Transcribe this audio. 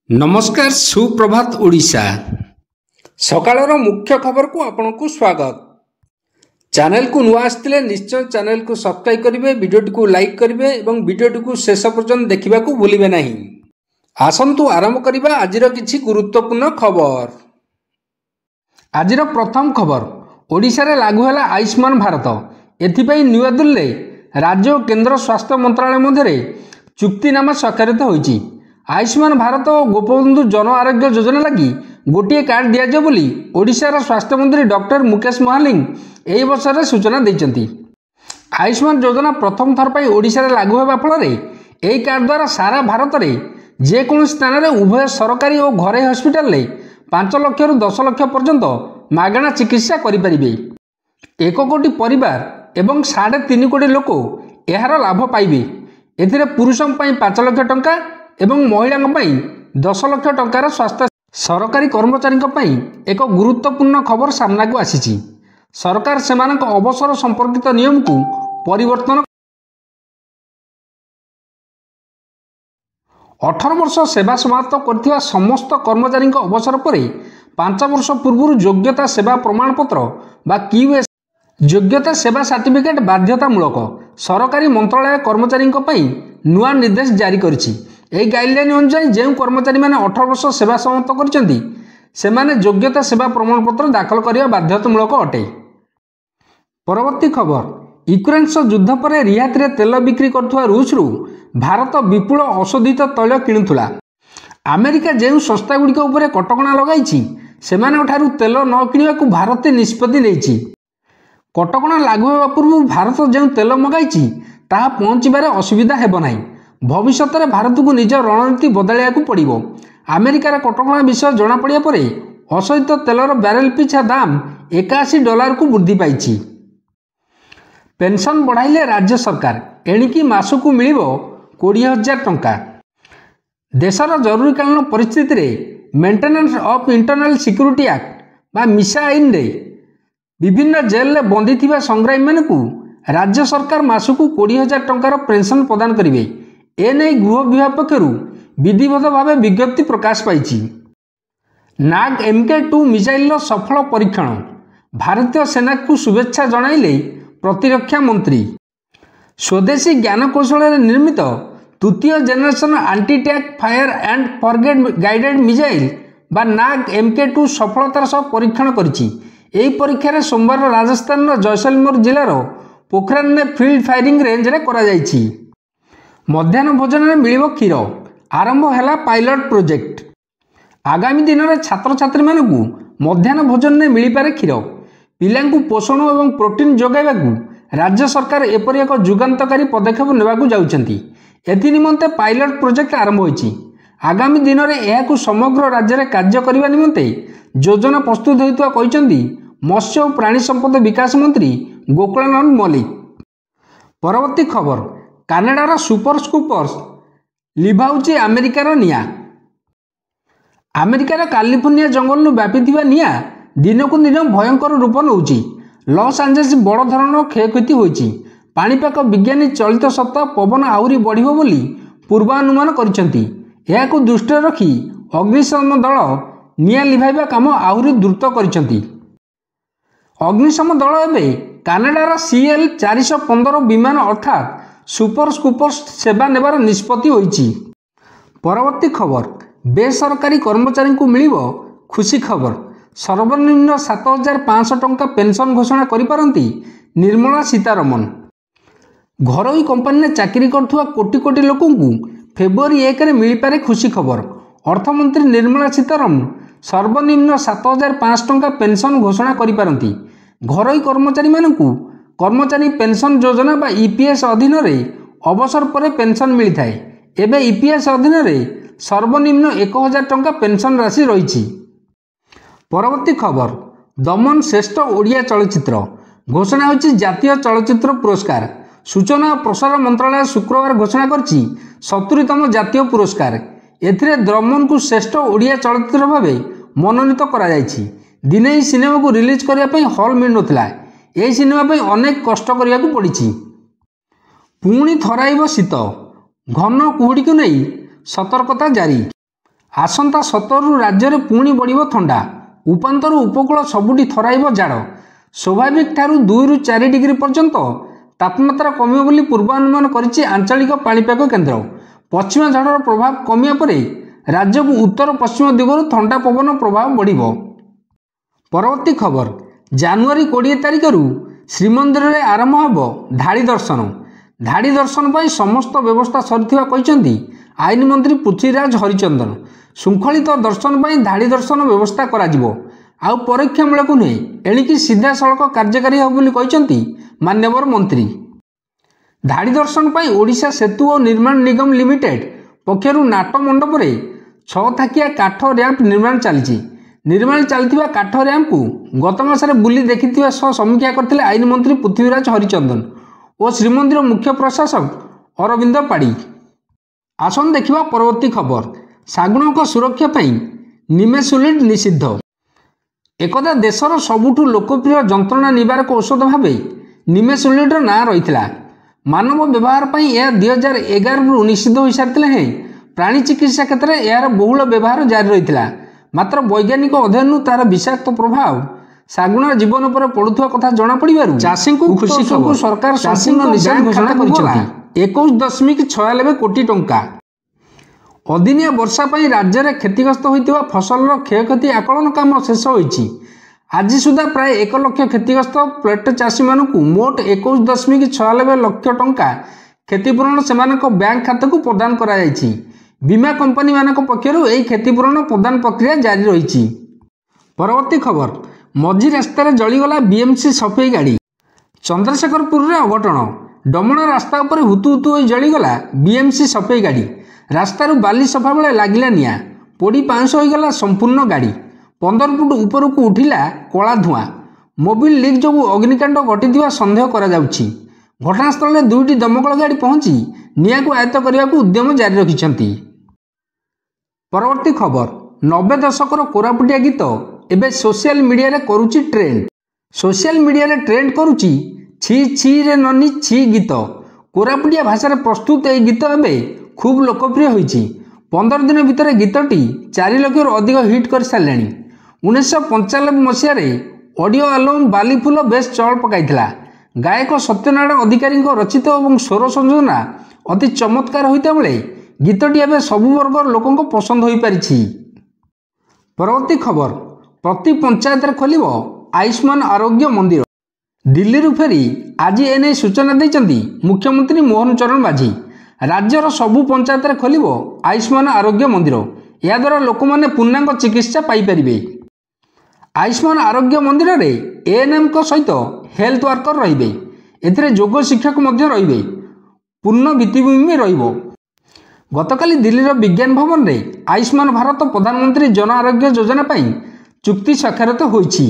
नमस्कार सुप्रभात ओडिशा सकाळर मुख्य खबर को आपन को स्वागत। चैनल को नुआ आसथिले निश्चय चैनल को सब्सक्राइब करिवे, वीडियोटी को लाइक करिवे एवं वीडियोटी को शेष पर्यंत देखिबा को भूलिबे नहीं। आसंतु आरंभ करिबा आजिर किछि गुरुत्वपूर्ण खबर। आजिर प्रथम खबर, ओडिशा रे लागू हैला आयुष्मान भारत। एथिपई न्यूया दिल्ली राज्य और केंद्र स्वास्थ्य मंत्रालय मध्य चुक्तिनामा स्वाक्षरित होईछि। आयुष्मान भारत और गोपबंधु जन आरोग्य योजना लगी गोटे कार्ड दिया बोली ओडिशार स्वास्थ्य मंत्री डॉक्टर मुकेश महालिंग एही वर्षर सूचना देइचंती। आयुष्मान योजना प्रथम थर पर ओडिशा रे लागू होगा फल यही कार्ड द्वारा सारा भारत में जेको स्थान में उभय सरकारी और घरे हस्पिटाल 5 लाख रु 10 लाख पर्यंत मागणा चिकित्सा करें। 1 कोटी परिवार एवं 3.5 कोटी लोक यार लाभ पाइबे। एथिरे पुरुषों 5 लाख टंका एवं महिलाओं 10 लाख टंकार स्वास्थ्य सरकारी कर्मचारी एक गुरुत्वपूर्ण खबर सामना को आसी। सरकार सेमानक अवसर संपर्कित नियम को परिवर्तन 18 वर्ष सेवा समाप्त करथिबा समस्त कर्मचारी अवसर पर 5 वर्ष पूर्व योग्यता सेवा प्रमाण पत्र बा क्यूएस योग्यता सेवा सर्टिफिकेट बाध्यतामूलक सरकारी मंत्रालय कर्मचारी नुआ निर्देश जारी करिछि। यही गाइडलाइन अनुसार जो कर्मचारी मैंने 18 वर्ष सेवा समाप्त कर योग्यता सेवा प्रमाण पत्र दाखल करने बाध्यतामूलक अटे। परवर्ती खबर, यूक्रेन सह युद्ध पर रिहाती तेल बिक्री कर रूस रु भारत विपुल अशोधित तैल किणुला। अमेरिका जो संस्था गुड़िक कटकणा लगाई तेल न किणवा भारत निष्पत्ति नहीं। कटकणा लागू होगा पूर्व भारत जो तेल मगाई ताहा पहुँचबार असुविधा हेब नाही। भविष्य में भारत को निज रणनीति बदलिया पड़ो। अमेरिकार कटकणा विषय जना पड़ा पर अशोधित तेलर बैरेल पिछा दाम $81 को वृद्धि पाई। पेंशन बढ़ाइले राज्य सरकार, एणिकी मासकू मिल 20,000 टंका। देशर जरूरीकालीन परिस्थिति रे maintenance of internal security act बा मिसा आईन रे विभिन्न जेल में बंदी थिबा संग्रामी मानकू राज्य सरकार मासकू 20,000 टंकार पेंशन प्रदान करेंगे। एने गृह विभाग पक्षर विधिवत भाव विज्ञप्ति प्रकाश पाई। नाग MK2 मिसाइल सफल परीक्षण, भारतीय सेना को शुभेच्छा जणाइले प्रतिरक्षा मंत्री। स्वदेशी ज्ञानकौशल निर्मित तृतीय generation anti tank fire and forget guided missile बा नाग MK2 सफलतार सह परीक्षण करिछि। एही परीक्षा सोमवार राजस्थान जैसलमेर जिलार पोखरान में फील्ड फायरिंग रेंज रे करा जाइछि। मध्याह्न भोजन में मिलिबो क्षीर, आरंभ हैला पायलट प्रोजेक्ट। आगामी दिन में छात्र छात्री मानकू मध्याह्न भोजन में मिल पारे क्षीर। पिलांकू पोषण और प्रोटीन जोगाइबाकू राज्य सरकार एपरि एक जुगान्तकारी पदक्षेप नेबाकू जाउछंती। एथि निमंते पायलट प्रोजेक्ट आरंभ होइछि। आगामी दिन में यह समग्र राज्य में कार्य करने निमंते योजना प्रस्तुत होइतबा कहिसंती मत्स्य और प्राणी संपद विकास मंत्री गोकुलानंद मल्लिक। परवर्ती खबर, कानाडार सुपर स्कूपर्स लिभाउची अमेरिकार निया। अमेरिकार कालिफोर्निया जंगल व्यापी निया दिन को दिन भयंकर रूप नौची। लॉस एंजेल्स बड़ धरण क्षयक्षति होइछि। पाणीपाग विज्ञानी चलित सप्ताह पवन आहुरी बढ़िबो बोली पूर्वानुमान करिसेंती। एहाकु दृष्टि रखी अग्निशम दल निया लिभाइबा काम आहुरी द्रुत करिसेंती। अग्निशम दल एवं कानाडार CL-415 विमान अर्थात सुपर स्कूपर्स सेवा नेबार निष्पत्ति होइछि। परवर्ती खबर, बेसरकारी कर्मचारी को मिलिबो खुशी खबर। सर्वनिम्न 7,500 टंका पेंशन घोषणा करिपारंती निर्मला सीतारमण। घरोई कंपनी ने चाकरी करथुवा कोटी कोटी लोकंकू फेब्रुआरी 1 रे मिल पारे खुशी खबर। अर्थमंत्री निर्मला सीतारमण सर्वनिम्न 7,500 टंका पेंशन घोषणा करिपारंती। घरोई कर्मचारी मानकू कर्मचारी पेंशन योजना बा EPS अधीन रे अवसर पर पेंशन मिलता है। एवं EPS अधीन रे सर्वनिम्न 1,000 टंका पेंशन राशि रही। परवर्ती खबर, दमन श्रेष्ठ ओडिया चलचित्र घोषणा होइछि जातीय चलचित्र पुरस्कार। सूचना और प्रसारण मंत्रालय शुक्रवार घोषणा करछि 70तम जातीय पुरस्कार। एथिरे दमन को श्रेष्ठ ओडिया चलचित्र भाव मनोनीत करा जाइछि। दिने ही सिनेमा को रिलीज करने पर हॉल मिल नथिला। यही सिनेमा पर अनेक कष्ट करने को पड़ी। पुणी थराइब शीत, घन कुहुड़ी को नहीं सतर्कता जारी। ଆସନ୍ତା 17ରୁ ରାଜ୍ୟରେ ପୁଣି ବଢ଼ିବ ଥଣ୍ଡା। ଉପାନ୍ତରୁ ଉପକୂଳ ସବୁଠି ଥରାଇବ ଜାଡ଼। ସ୍ୱାଭାବିକ ଠାରୁ 2ରୁ 4 ଡିଗ୍ରୀ ପର୍ଯ୍ୟନ୍ତ ତାପମାତ୍ରା କମିବ ବୋଲି ପୂର୍ବାନୁମାନ କରିଛି ଆଞ୍ଚଳିକ ପାଣିପାଗ କେନ୍ଦ୍ର। ପଶ୍ଚିମ ଝଡ଼ର ପ୍ରଭାବ କମିବା ପରେ ରାଜ୍ୟକୁ ଉତ୍ତର ପଶ୍ଚିମ ଦିଗରୁ ଥଣ୍ଡା ପବନ ପ୍ରଭାବ ବଢ଼ିବ। ପରବର୍ତ୍ତୀ ଖବର, ଜାନୁଆରୀ 20 ତାରିଖରୁ ଶ୍ରୀମନ୍ଦିରରେ ଆରମ୍ଭ ହେବ ଧାଡ଼ି ଦର୍ଶନ। ଧାଡ଼ି ଦର୍ଶନ ପାଇଁ ସମସ୍ତ ବ୍ୟବସ୍ଥା ସରିଥିବା କହିଛନ୍ତି ଆଇନମନ୍ତ୍ରୀ ପୃଥ୍ୱୀରାଜ ହରିଚନ୍ଦନ। ଶୃଙ୍ଖଳିତ ଦର୍ଶନ ପାଇଁ ଧାଡ଼ି ଦର୍ଶନ ବ୍ୟବସ୍ଥା କରାଯିବ। ଆଉ ପରୀକ୍ଷାମୂଳକ ନୁହେଁ, ଏଣିକି ସିଧାସଳଖ କାର୍ଯ୍ୟକାରୀ ହେବ ବୋଲି କହିଛନ୍ତି ମାନ୍ୟବର ମନ୍ତ୍ରୀ। ଧାଡ଼ି ଦର୍ଶନ ପାଇଁ ଓଡ଼ିଶା ସେତୁ ଓ ନିର୍ମାଣ ନିଗମ ଲିମିଟେଡ୍ ପକ୍ଷରୁ ନାଟ ମଣ୍ଡପରେ 6 ଥାକିଆ କାଠ ର୍ୟାମ୍ପ ନିର୍ମାଣ ଚାଲିଛି। ନିର୍ମାଣ ଚାଲିଥିବା କାଠ ର୍ୟାମ୍ପକୁ ଗତ ମାସରେ ବୁଲି ଦେଖିଥିବା ସହ ସମୀକ୍ଷା କରିଥିଲେ ଆଇନମନ୍ତ୍ରୀ ପୃଥ୍ୱୀରାଜ ହରିଚନ୍ଦନ ଓ ଶ୍ରୀମନ୍ଦିର ମୁଖ୍ୟ ପ୍ରଶାସକ ଅରବିନ୍ଦ ପାଢ଼ୀ। ଆସନ୍ତୁ ଦେଖିବା ପରବର୍ତ୍ତୀ ଖବର, ଶାଗୁଣାଙ୍କ ସୁରକ୍ଷା ପାଇଁ ନିମେସୁଲିନ୍ ନିଷିଦ୍ଧ। ଏକଦା ଦେଶର ସବୁଠୁ ଲୋକପ୍ରିୟ ଯନ୍ତ୍ରଣା ନିବାରକ ଔଷଧ ଭାବେ ନିମେସୁଲିନ୍ର ନାଁ ରହିଥିଲା। ମାନବ ବ୍ୟବହାର ପାଇଁ ଏହା 2011ରୁ ନିଷିଦ୍ଧ ହୋଇସାରିଥିଲେ ହେଁ ପ୍ରାଣୀ ଚିକିତ୍ସା କ୍ଷେତ୍ରରେ ଏହାର ବହୁଳ ବ୍ୟବହାର ଜାରି ରହିଥିଲା। ମାତ୍ର ବୈଜ୍ଞାନିକ ଅଧ୍ୟୟନରୁ ତାହାର ବିଷାକ୍ତ ପ୍ରଭାବ ଶାଗୁଣାର ଜୀବନ ଉପରେ ପଡ଼ୁଥିବା କଥା ଜଣାପଡ଼ିବାରୁ ଚାଷୀଙ୍କୁ ଖୁସି ଖବର, ସରକାର ସମ୍ପୂର୍ଣ୍ଣ ନିଷେଧ ଘୋଷଣା କରିଛନ୍ତି। 21.96 କୋଟି ଟଙ୍କା। ଅଦିନିଆ ବର୍ଷା ପାଇଁ ରାଜ୍ୟରେ କ୍ଷତିଗ୍ରସ୍ତ ହୋଇଥିବା ଫସଲର କ୍ଷୟକ୍ଷତି ଆକଳନ କାମ ଶେଷ ହୋଇଛି। ଆଜି ସୁଦ୍ଧା ପ୍ରାୟ 1 ଲକ୍ଷ କ୍ଷତିଗ୍ରସ୍ତ ପ୍ଲେଟ ଚାଷୀମାନଙ୍କୁ ମୋଟ 21.96 ଲକ୍ଷ ଟଙ୍କା କ୍ଷତିପୂରଣ ସେମାନଙ୍କ ବ୍ୟାଙ୍କ ଖାତାକୁ ପ୍ରଦାନ କରାଯାଇଛି। ବୀମା କମ୍ପାନୀମାନଙ୍କ ପକ୍ଷରୁ ଏହି କ୍ଷତିପୂରଣ ପ୍ରଦାନ ପ୍ରକ୍ରିୟା ଜାରି ରହିଛି। ପରବର୍ତ୍ତୀ ଖବର, ମଝି ରାସ୍ତାରେ ଜଳିଗଲା ବିଏମ୍ସି ସଫେଇ ଗାଡ଼ି। ଚନ୍ଦ୍ରଶେଖରପୁରରେ ଅଘଟଣ। ଡମଣା ରାସ୍ତା ଉପରେ ହୁତୁ ହୁତୁ ହୋଇ ଜଳିଗଲା ବିଏମ୍ସି ସଫେଇ ଗାଡ଼ି। ରାସ୍ତାରୁ ବାଲି ସଫା ବେଳେ ଲାଗିଲା ନିଆଁ, ପୋଡ଼ି ପାଉଁଶ ହୋଇଗଲା ସମ୍ପୂର୍ଣ୍ଣ ଗାଡ଼ି। 15 ଫୁଟ ଉପରକୁ ଉଠିଲା କଳା ଧୂଆଁ। ମୋବିଲ ଲିକ୍ ଯୋଗୁଁ ଅଗ୍ନିକାଣ୍ଡ ଘଟିଥିବା ସନ୍ଦେହ କରାଯାଉଛି। ଘଟଣାସ୍ଥଳରେ 2ଟି ଦମକଳ ଗାଡ଼ି ପହଞ୍ଚି ନିଆଁକୁ ଆୟତ୍ତ କରିବାକୁ ଉଦ୍ୟମ ଜାରି ରଖିଛନ୍ତି। ପରବର୍ତ୍ତୀ ଖବର, 90 ଦଶକର କୋରାପୁଟିଆ ଗୀତ ଏବେ ସୋସିଆଲ ମିଡ଼ିଆରେ କରୁଛି ଟ୍ରେଣ୍ଡ। ସୋସିଆଲ ମିଡ଼ିଆରେ ଟ୍ରେଣ୍ଡ କରୁଛି ଛି ଛି ରେ ନନି ଛି ଗୀତ। କୋରାପୁଟିଆ ଭାଷାରେ ପ୍ରସ୍ତୁତ ଏହି ଗୀତ ଏବେ ଖୁବ୍ ଲୋକପ୍ରିୟ ହୋଇଛି। 15 ଦିନ ଭିତରେ ଗୀତଟି 4 ଲକ୍ଷରୁ ଅଧିକ ହିଟ୍ କରିସାରିଲାଣି। 1995 ମସିହାରେ ଅଡ଼ିଓ ଆଲବମ୍ ବାଲିଫୁଲ ବେଶ୍ ଚହଳ ପକାଇଥିଲା। ଗାୟକ ସତ୍ୟନାରାୟଣ ଅଧିକାରୀଙ୍କ ରଚିତ ଏବଂ ସ୍ୱର ସଂଯୋଜନା ଅତି ଚମତ୍କାର ହୋଇଥିବା ବେଳେ ଗୀତଟି ଏବେ ସବୁ ବର୍ଗର ଲୋକଙ୍କ ପସନ୍ଦ ହୋଇପାରିଛି। ପରବର୍ତ୍ତୀ ଖବର, ପ୍ରତି ପଞ୍ଚାୟତରେ ଖୋଲିବ ଆୟୁଷ୍ମାନ ଆରୋଗ୍ୟ ମନ୍ଦିର। ଦିଲ୍ଲୀରୁ ଫେରି ଆଜି ଏନେଇ ସୂଚନା ଦେଇଛନ୍ତି ମୁଖ୍ୟମନ୍ତ୍ରୀ ମୋହନ ଚରଣ ମାଝୀ। ରାଜ୍ୟର ସବୁ ପଞ୍ଚାୟତରେ ଖୋଲିବ ଆୟୁଷ୍ମାନ ଆରୋଗ୍ୟ ମନ୍ଦିର। ଏହାଦ୍ୱାରା ଲୋକମାନେ ପୂର୍ଣ୍ଣାଙ୍ଗ ଚିକିତ୍ସା ପାଇପାରିବେ। ଆୟୁଷ୍ମାନ ଆରୋଗ୍ୟ ମନ୍ଦିରରେ ଏଏନ୍ଏମ୍ଙ୍କ ସହିତ ହେଲ୍ଥ ୱାର୍କର ରହିବେ। ଏଥିରେ ଯୋଗ ଶିକ୍ଷକ ମଧ୍ୟ ରହିବେ। ପୂର୍ଣ୍ଣ ଭିତ୍ତିଭୂମି ରହିବ। ଗତକାଲି ଦିଲ୍ଲୀର ବିଜ୍ଞାନ ଭବନରେ ଆୟୁଷ୍ମାନ ଭାରତ ପ୍ରଧାନମନ୍ତ୍ରୀ ଜନ ଆରୋଗ୍ୟ ଯୋଜନା ପାଇଁ ଚୁକ୍ତି ସ୍ୱାକ୍ଷରିତ ହୋଇଛି।